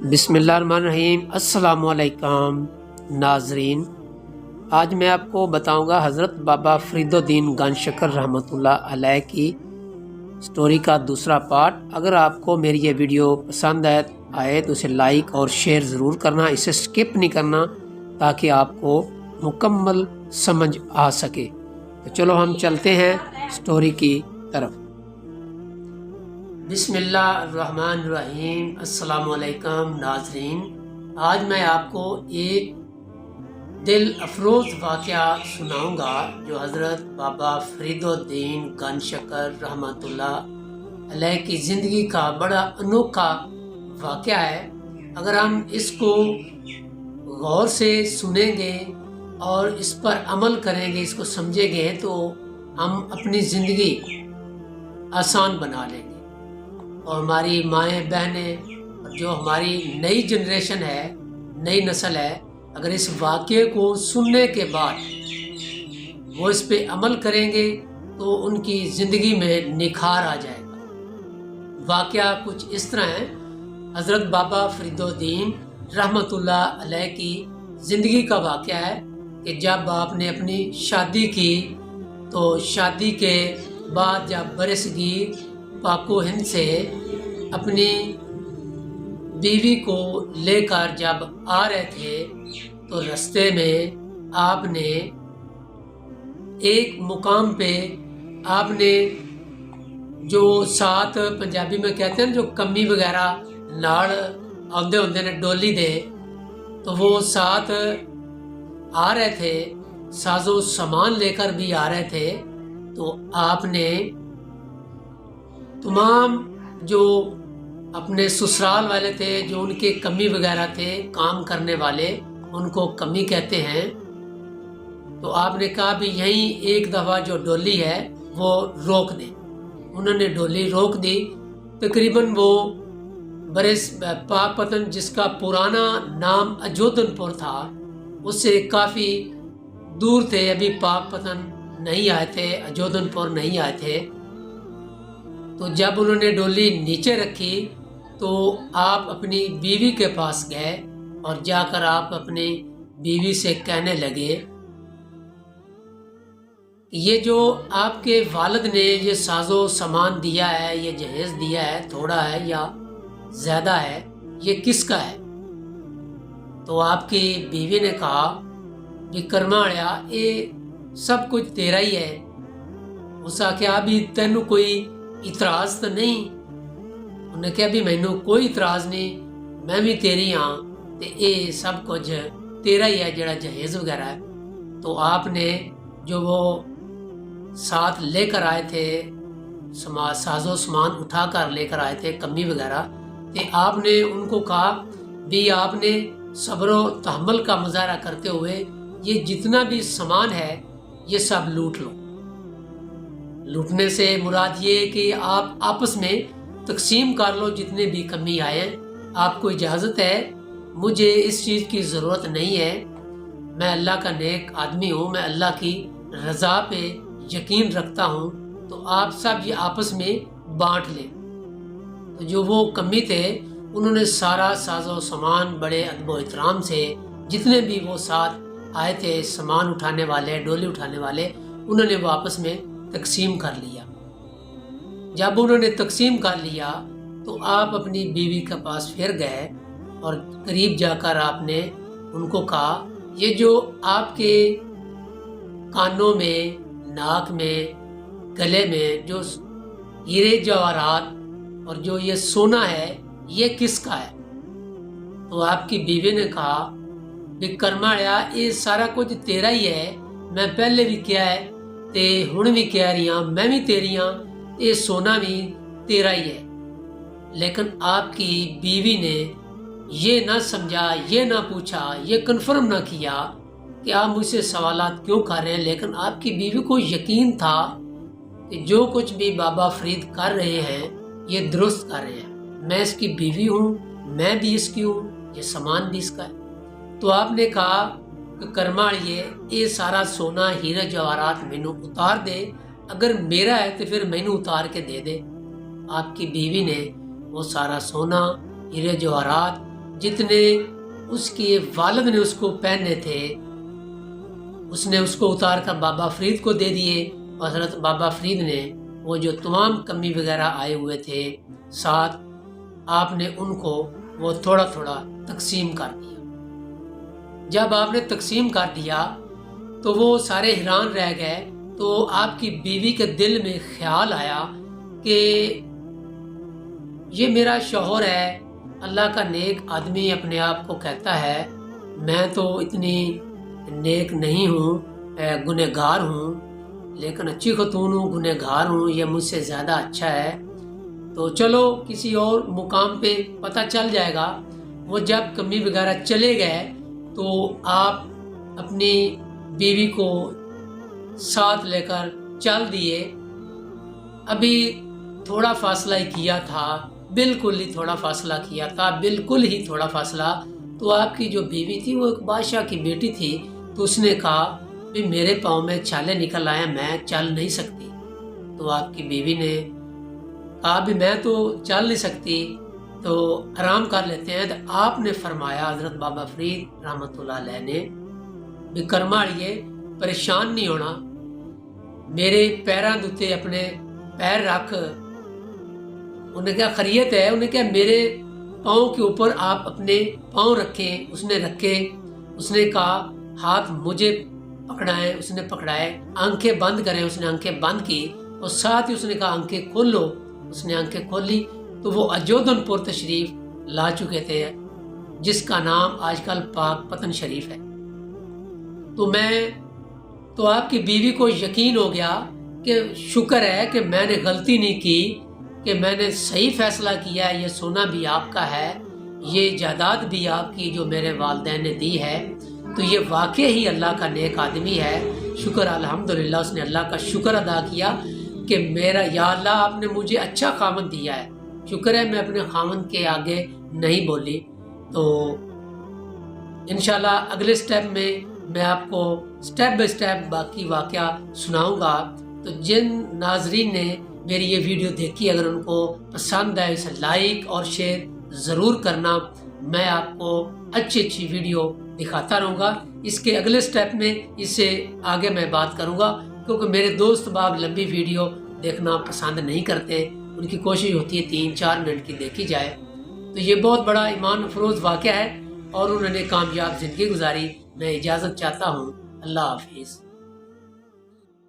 بسم اللہ الرحمن الرحیم۔ السلام علیکم ناظرین، آج میں آپ کو بتاؤں گا حضرت بابا فرید الدین گن شکر رحمۃ اللہ علیہ کی سٹوری کا دوسرا پارٹ۔ اگر آپ کو میری یہ ویڈیو پسند آئے تو اسے لائک اور شیئر ضرور کرنا، اسے سکپ نہیں کرنا تاکہ آپ کو مکمل سمجھ آ سکے۔ تو چلو ہم چلتے ہیں سٹوری کی طرف۔ بسم اللہ الرحمن الرحیم۔ السلام علیکم ناظرین، آج میں آپ کو ایک دل افروز واقعہ سناؤں گا جو حضرت بابا فرید الدین گن شکر رحمۃ اللہ علیہ کی زندگی کا بڑا انوکھا واقعہ ہے۔ اگر ہم اس کو غور سے سنیں گے اور اس پر عمل کریں گے، اس کو سمجھیں گے تو ہم اپنی زندگی آسان بنا لیں گے، اور ہماری مائیں بہنیں اور جو ہماری نئی جنریشن ہے، نئی نسل ہے، اگر اس واقعے کو سننے کے بعد وہ اس پہ عمل کریں گے تو ان کی زندگی میں نکھار آ جائے گا۔ واقعہ کچھ اس طرح ہے۔ حضرت بابا فرید الدین رحمۃ اللہ علیہ کی زندگی کا واقعہ ہے کہ جب آپ نے اپنی شادی کی تو شادی کے بعد جب برصغیر پاک و ہند سے اپنی بیوی کو لے کر جب آ رہے تھے تو رستے میں آپ نے ایک مقام پہ آپ نے جو ساتھ پنجابی میں کہتے ہیں جو کمی وغیرہ ناڑ آدھے ہوندے نے ڈولی دے، تو وہ ساتھ آ رہے تھے، ساز و سامان لے کر بھی آ رہے تھے۔ تو آپ نے تمام جو اپنے سسرال والے تھے، جو ان کے کمی وغیرہ تھے، کام کرنے والے، ان کو کمی کہتے ہیں، تو آپ نے کہا بھی یہیں ایک دفعہ جو ڈولی ہے وہ روک دیں۔ انہوں نے ڈولی روک دی۔ تقریباً وہ پاک پتن جس کا پرانا نام اجودھن پور تھا، اس سے کافی دور تھے، ابھی پاک پتن نہیں آئے تھے، اجودھن پور نہیں آئے تھے۔ تو جب انہوں نے ڈولی نیچے رکھی تو آپ اپنی بیوی کے پاس گئے اور جا کر آپ اپنی بیوی سے کہنے لگے یہ جو آپ کے والد نے یہ ساز و سامان دیا ہے، یہ جہیز دیا ہے، تھوڑا ہے یا زیادہ ہے، یہ کس کا ہے؟ تو آپ کی بیوی نے کہا کہ کرماڑیا یہ سب کچھ تیرا ہی ہے۔ اس آخیا ابھی تینوں کوئی اعتراض تو نہیں؟ انہوں نے کہا بھی مینوں کوئی اعتراض نہیں، میں بھی تیری ہاں، تے اے سب کچھ تیرا ہی ہے جڑا جہیز وغیرہ ہے۔ تو آپ نے جو وہ ساتھ لے کر آئے تھے، ساز و سامان اٹھا کر لے کر آئے تھے، کمی وغیرہ، تے آپ نے ان کو کہا بھی آپ نے صبر و تحمل کا مظاہرہ کرتے ہوئے یہ جتنا بھی سامان ہے یہ سب لوٹ لو۔ لوٹنے سے مراد یہ کہ آپ آپس میں تقسیم کر لو، جتنے بھی کمی آئے ہیں آپ کو اجازت ہے، مجھے اس چیز کی ضرورت نہیں ہے، میں اللہ کا نیک آدمی ہوں، میں اللہ کی رضا پہ یقین رکھتا ہوں، تو آپ سب یہ آپس میں بانٹ لیں۔ تو جو وہ کمی تھے انہوں نے سارا ساز و سامان بڑے ادب و احترام سے، جتنے بھی وہ ساتھ آئے تھے سامان اٹھانے والے، ڈولی اٹھانے والے، انہوں نے وہ آپس میں تقسیم کر لیا۔ جب انہوں نے تقسیم کر لیا تو آپ اپنی بیوی کے پاس پھر گئے اور قریب جا کر آپ نے ان کو کہا یہ جو آپ کے کانوں میں، ناک میں، گلے میں جو ہیرے جواہرات اور جو یہ سونا ہے یہ کس کا ہے؟ تو آپ کی بیوی نے کہا بھی کرمایا یہ سارا کچھ تیرا ہی ہے، میں پہلے بھی کیا ہے تے ہن بھی کہہ رہی ہاں، میں بھی تیری ہاں، یہ سونا بھی تیرا ہی ہے۔ لیکن آپ کی بیوی نے یہ نہ سمجھا، یہ نہ پوچھا، یہ کنفرم نہ کیا کہ آپ مجھ سے سوالات کیوں کر رہے ہیں، لیکن آپ کی بیوی کو یقین تھا کہ جو کچھ بھی بابا فرید کر رہے ہیں یہ درست کر رہے ہیں، میں اس کی بیوی ہوں، میں بھی اس کی ہوں، یہ سامان بھی اس کا ہے۔ تو آپ نے کہا کہ کرماڑیے یہ سارا سونا ہیرے جواہرات مینوں اتار دے، اگر میرا ہے تو پھر مینوں اتار کے دے دے۔ آپ کی بیوی نے وہ سارا سونا ہیرے جواہرات جتنے اس کے والد نے اس کو پہننے تھے اس نے اس کو اتار کر بابا فرید کو دے دیے، اور حضرت بابا فرید نے وہ جو تمام کمی وغیرہ آئے ہوئے تھے ساتھ، آپ نے ان کو وہ تھوڑا تھوڑا تقسیم کر دیا۔ جب آپ نے تقسیم کر دیا تو وہ سارے حیران رہ گئے۔ تو آپ کی بیوی کے دل میں خیال آیا کہ یہ میرا شوہر ہے، اللہ کا نیک آدمی اپنے آپ کو کہتا ہے، میں تو اتنی نیک نہیں ہوں، گنہگار ہوں، لیکن اچھی خاتون ہوں، گنہگار ہوں، یہ مجھ سے زیادہ اچھا ہے، تو چلو کسی اور مقام پہ پتہ چل جائے گا۔ وہ جب کمی وغیرہ چلے گئے تو آپ اپنی بیوی کو ساتھ لے کر چل دیے۔ ابھی تھوڑا فاصلہ ہی کیا تھا، بالکل ہی تھوڑا فاصلہ کیا تھا، بالکل ہی تھوڑا فاصلہ۔ تو آپ کی جو بیوی تھی وہ ایک بادشاہ کی بیٹی تھی، تو اس نے کہا بھی میرے پاؤں میں چھالے نکل آئے، میں چل نہیں سکتی۔ تو آپ کی بیوی نے کہا بھی میں تو چل نہیں سکتی، تو آرام کر لیتے ہیں۔ تو آپ نے فرمایا، حضرت بابا فرید رحمۃ اللہ علیہ نے، بھی کرماڑیے پریشان نہیں ہونا، میرے پیراں دتے اپنے پیر رکھ۔ انہیں کیا خیریت ہے؟ انہیں کیا میرے پاؤں کے اوپر آپ اپنے پاؤں رکھیں۔ اس نے رکھے، اس نے کہا ہاتھ مجھے پکڑائیں، اس نے پکڑائے، آنکھیں بند کریں، اس نے آنکھیں بند کی، اور ساتھ ہی اس نے کہا آنکھیں کھول لو، اس نے آنکھیں کھول لی۔ تو وہ اجودھن پور تشریف لا چکے تھے، جس کا نام آج کل پاک پتن شریف ہے۔ تو آپ کی بیوی کو یقین ہو گیا کہ شکر ہے کہ میں نے غلطی نہیں کی، کہ میں نے صحیح فیصلہ کیا ہے، یہ سونا بھی آپ کا ہے، یہ جائیداد بھی آپ کی جو میرے والدین نے دی ہے، تو یہ واقع ہی اللہ کا نیک آدمی ہے۔ شکر الحمدللہ، اس نے اللہ کا شکر ادا کیا کہ میرا یا اللہ آپ نے مجھے اچھا خامن دیا ہے، شکر ہے میں اپنے خامن کے آگے نہیں بولی۔ تو انشاءاللہ اگلے سٹیپ میں آپ کو سٹیپ بائی سٹیپ باقی واقعہ سناؤں گا۔ تو جن ناظرین نے میری یہ ویڈیو دیکھی، اگر ان کو پسند آئے اسے لائک اور شیئر ضرور کرنا۔ میں آپ کو اچھی ویڈیو دکھاتا رہوں گا۔ اس کے اگلے سٹیپ میں اس سے آگے میں بات کروں گا، کیونکہ میرے دوست باب لمبی ویڈیو دیکھنا پسند نہیں کرتے، ان کی کوشش ہوتی ہے 3-4 منٹ کی دیکھی جائے۔ تو یہ بہت بڑا ایمان افروز واقعہ ہے، اور انہوں نے کامیاب زندگی گزاری۔ میں اجازت چاہتا ہوں، اللہ حافظ۔